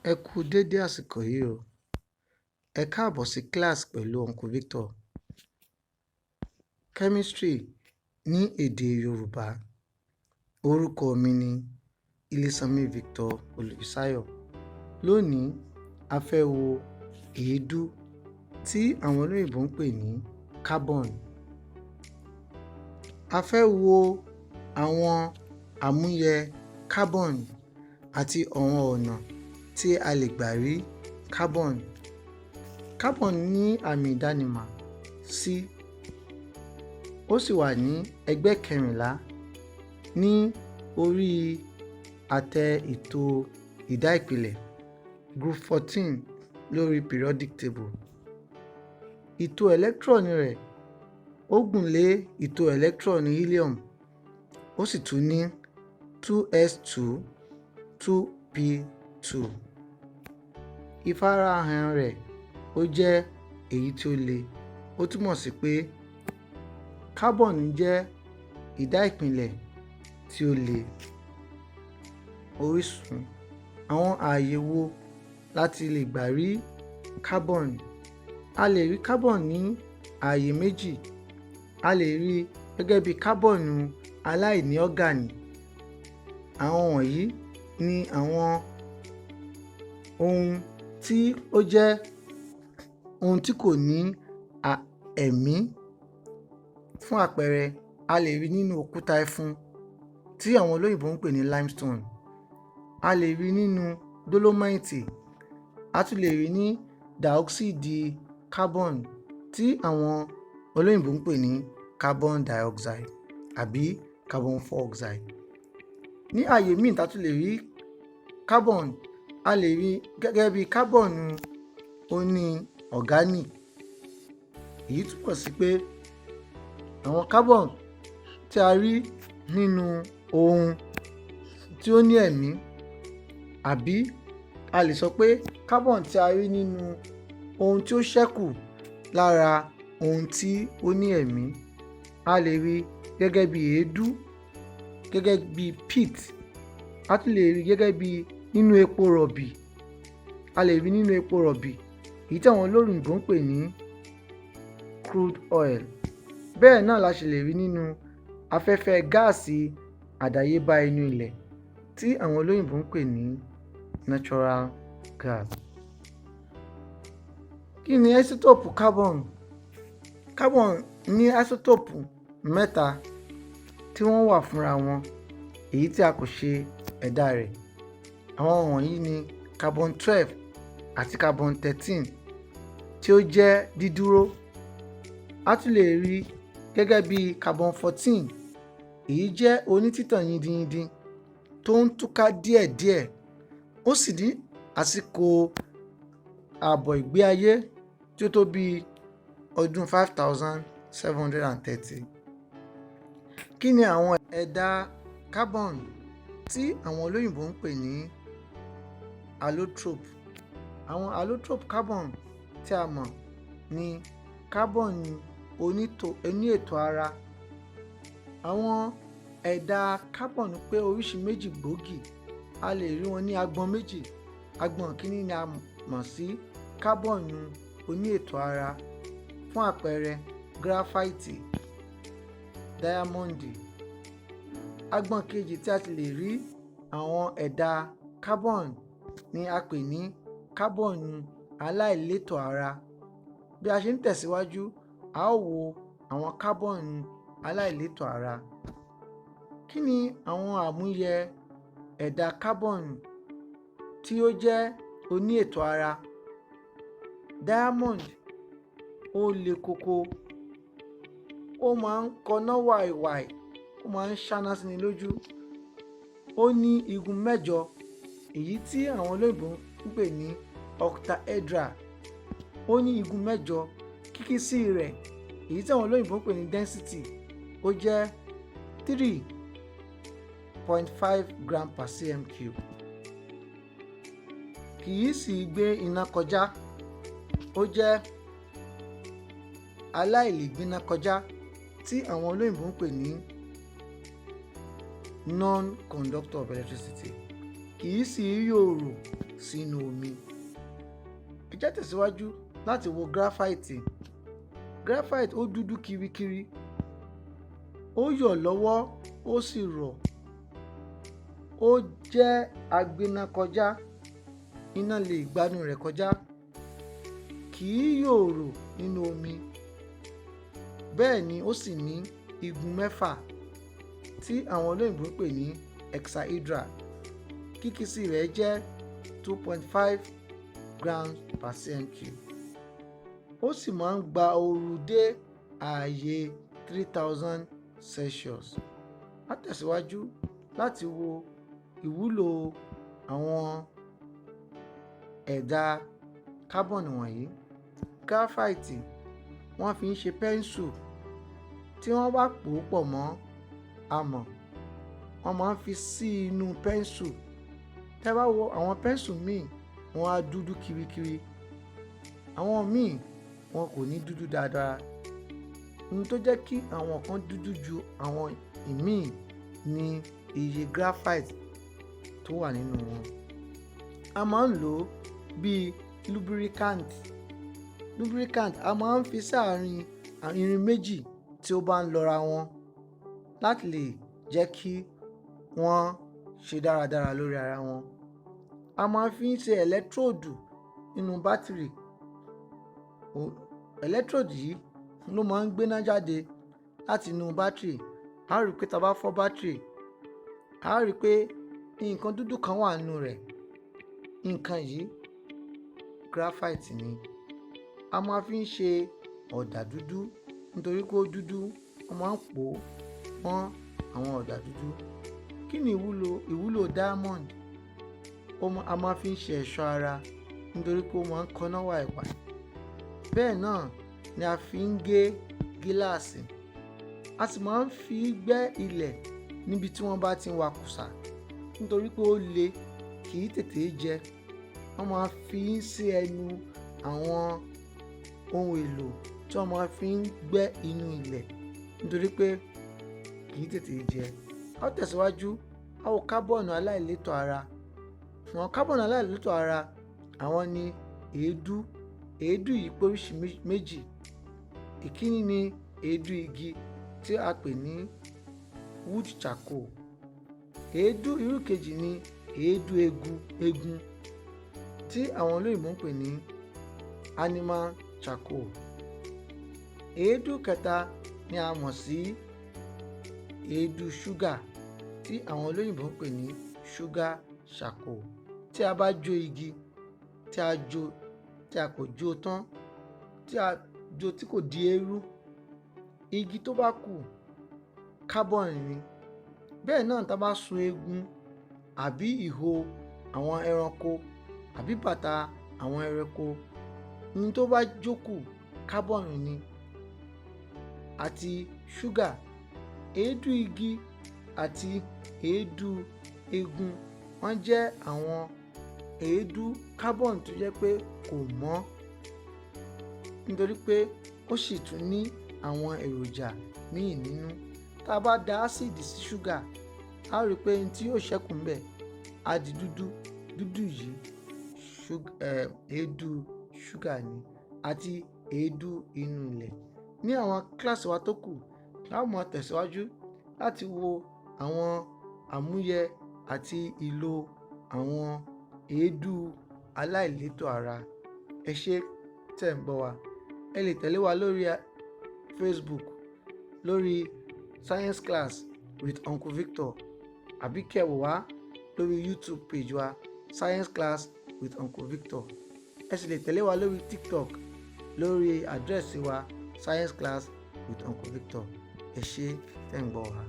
Ẹ kú dédé àsìkò yìí o. Ẹ káàbọ̀ sí class pẹ̀lú Uncle Victor. Chemistry ní èdè Yorùbá. Orúkọ mi ni Ilésanmí Victor Olùfisáyọ̀. Lónìí, a fẹ́ wo èédú tí àwọn olóyìnbó ń pè ní carbon. A fẹ́ wo àwọn àmúyẹ carbon àti àwọn ọ̀nà tí a lè gbà rí carbon. Carbon ní àmì ìdánimọ̀ C. Ó sì wà ní ẹgbẹ́ 14 ní orí àtẹ ètò ìdá ìpìlẹ̀ group 14 lórí periodic table. Ìtò electron rẹ̀ ó gùn lé ìtò electron helium, ó sì tún ní 2s2 2p2. Ìfarahàn rẹ̀ ó jẹ́ èyí tí ó le. Ó túmọ̀ sí pé carbon jẹ́ ìdá ìpìlẹ̀ tí ó le. Orísun: àwọn ààyè wo láti lè gbà rí carbon? A lè rí carbon ní ààyè méjì. A lè rí gẹ́gẹ́ bí carbon aláìní ọ́gànì. Àwọn wọ̀nyí ni àwọn ohun tí ó jẹ́ ohun tí kò ní ẹ̀mí. Fún àpẹẹrẹ, a lè rí nínú òkúta ẹfun tí àwọn olóyìnbó ń pè ní limestone. A lè rí nínú dolomite. A tún lè rí ní dioxide carbon tí àwọn olóyìnbó ń pè ní carbon dioxide àbí carbon dioxide. Ní ààyè míì tá tún lè rí carbon, a lè rí gẹ́gẹ́ bí carbon oní organic. Èyí túmọ̀ sí pé àwọn carbon tí a rí nínú ohun tí ó ní ẹ̀mí, àbí a lè sọ pé carbon tí a rí nínú ohun tí ó ṣẹ́kù lára ohun tí ó ní ẹ̀mí. A lè rí gẹ́gẹ́ bí èédú, gẹ́gẹ́ bí peat. A tún lè rí gẹ́gẹ́ bí nínú epo rọ̀bì. A lè rí nínú epo rọ̀bì, èyí tí àwọn olóyìnbó ń pè ní crude oil. Bẹ́ẹ̀ náà la ṣe lè rí nínú afẹ́fẹ́ gáàsì àdáyébá inú ilẹ̀ tí àwọn olóyìnbó ń pè ní natural gas. Kí ni isotope carbon? Carbon ní isotope 3 tí wọ́n wà fúnra wọn, èyí tí a kò ṣe ẹ̀dá rẹ̀. Àwọn wọ̀nyí ni carbon 12 àti carbon 13 tí ó jẹ́ dídúró. A tún lè rí gẹ́gẹ́ bí carbon 14, èyí jẹ́ onítítàn yindiyindi tó ń túká díẹ̀díẹ̀. Ó sì ní àsìkò ààbọ̀ ìgbé ayé tí ó tó bí ọdún 5730. Kí ni àwọn ẹ̀dà carbon tí àwọn olóyìnbó ń pè ní allotrope? Àwọn allotrope carbon tí a mọ̀ ní carbon oní ètò ara. Àwọn ẹ̀dà carbon pé oríṣi méjì gbòógì. A lè rí wọn ní agbọn méjì. Agbọn kìíní ni a mọ̀ sí carbon oní ètò ara. Fún àpẹẹrẹ, graphite, diamond. Agbọn kejì tí a ti lè rí àwọn ẹ̀dà carbon ni a pè ní carbon aláìlétò ara. Bí a ṣe ń tẹ̀síwájú, a ó wo àwọn carbon aláìlétò ara. Kí ni àwọn àmúyẹ ẹ̀dà carbon tí ó jẹ́ oní ètò ara? Diamond ó le koko, ó máa ń kọná wàìwàì, ó máa ń ṣáná síni lójú. Ó ní igun 8, èyí tí àwọn olóyìnbó ń pè ní octahedral. Ó ní igun 8. Kíkísí rẹ̀, èyí tí àwọn olóyìnbó ń pè ní density, ó jẹ́ 3.5 gram per cm3. Kì í sì gbé iná kọjá. Ó jẹ́ aláìlègbéná kọjá tí àwọn olóyìnbó ń pè ní non-conductor of electricity. Kì í sì yòòrò sínú omi. Ẹ jẹ́ tẹ̀síwájú láti wo graphite. Graphite ó dúdú kirikiri, ó yọ̀ lọ́wọ́, ó sì rọ̀. Ó jẹ́ agbéná kọjá, iná lè gbanú rẹ̀ kọjá. Kì í yòòrò nínú omi. Bẹ́ẹ̀ ni ó sì ní igun mẹ́fà tí àwọn olóyìnbó ń pè ní hexahedra. Kíkísí rẹ̀ jẹ́ 2.5 grams per cm3. Ó sì máa ń gba ooru dé ààyè 3000 Celsius. A tẹ̀síwájú láti wo ìwúlò àwọn ẹ̀dà carbon wọ̀nyí. Graphite wọ́n fi ń ṣe pẹ́ńsù. Tí wọ́n bá pò ó pọ̀ mọ́ amọ̀, wọ́n máa ń fi sí inú pẹ́ńsù. Tẹ́ bá wo àwọn pẹ́ńsù míì, wọ́n á dúdú kirikiri. Àwọn míì wọn kò ní dúdú dáadáa. Ohun tó jẹ́ kí àwọn kan dúdú ju àwọn ìmíì ni iye graphite tó wà nínú wọn. A máa ń lò ó bíi lubricant. A máa ń fi sáàárín irin méjì tí ó bá ń lọ́ra wọn láti lè jẹ́ kí wọ́n ṣe dáradára lórí ara wọn. A máa fi ń ṣe ẹ̀lẹ́tróòdù nínú bátìrì. Ẹ̀lẹ́tróòdù yìí ló máa ń gbéná jáde láti inú bátìrì. A rí pé tá a bá fọ́ bátìrì, a rí pé nǹkan dúdú kan wà nínú rẹ̀. Nǹkan yìí graphite ni. A máa fi ń ṣe ọ̀dà dúdú nítorí pé ó dúdú. Wọ́n máa ń pò ó mọ́ àwọn ọ̀dà dúdú. Kí ni ìwúlò diamond? A máa fi ń ṣe ẹ̀ṣọ́ ara nítorí pé ó máa ń kọ́ná wàìwàì. Bẹ́ẹ̀ náà ni a fi ń gé gíláàsì. A sì máa ń fi gbẹ́ ilẹ̀ níbi tí wọ́n bá ti ń wakùsà nítorí pé ó le, kì í tètè jẹ. Wọ́n máa fi ń sí ẹnu àwọn ohun èlò tí wọ́n máa fi ń gbẹ́ inú ilẹ̀ nítorí pé kì í tètè jẹ. A ó tẹ̀síwájú, a wo kábọ̀nù aláìlétò ara. Àwọn kábọ̀nù aláìlétò ara àwọn ni èédú. Èédú yìí pé oríṣi méjì. Ìkíní ni èédú igi tí a pè ní wood charcoal. Èédú irú kejì ni èédú egun tí àwọn olóyìnbó ń pè ní animal charcoal. Èédú kẹta ni a mọ̀ sí èédú ṣúgà tí àwọn olóyìnbó ń pè ní sugar charcoal. Tí a bá jó igi, tí a kò jó tán, tí a jó tí kò di eérú, igi tó bá kù carbon ni. Bẹ́ẹ̀ náà tá a bá sun eegun àbí ìho àwọn ẹranko àbí bàtà àwọn ẹranko, ohun tó bá jókù carbon ni. Àti ṣúgà, èédú igi àti èédú egun wọ́n jẹ́ àwọn èédú carbon tó jẹ́ pé kò mọ́ nítorí pé ó sì tún ní àwọn èròjà míì nínú. Tá a bá da ásìdì sí ṣúgà, a ó rí pé ohun tí yóò ṣẹ́kù ńbẹ̀ á di dúdú. Dúdú yìí èédú ṣúgà ni àti èédú inú ilẹ̀. Ní àwọn kíláàsì wa tó kù, a ó máa tẹ̀síwájú láti wo àwọn àmúyẹ àti ìlò àwọn èédú aláìlétò ara. Ẹ ṣé tẹ́ ń gbọ́ wa. Ẹ lè tẹ̀lé wa lórí Facebook, lórí Science Class with Uncle Victor, àbí kẹ́ wò wá lórí YouTube page wa Science Class with Uncle Victor. Ẹ sì lè tẹ̀lé wa lórí TikTok lórí àdírẹ́sì wa Science Class with Uncle Victor. Ẹ ṣé tẹ́ ń gbọ́ wa.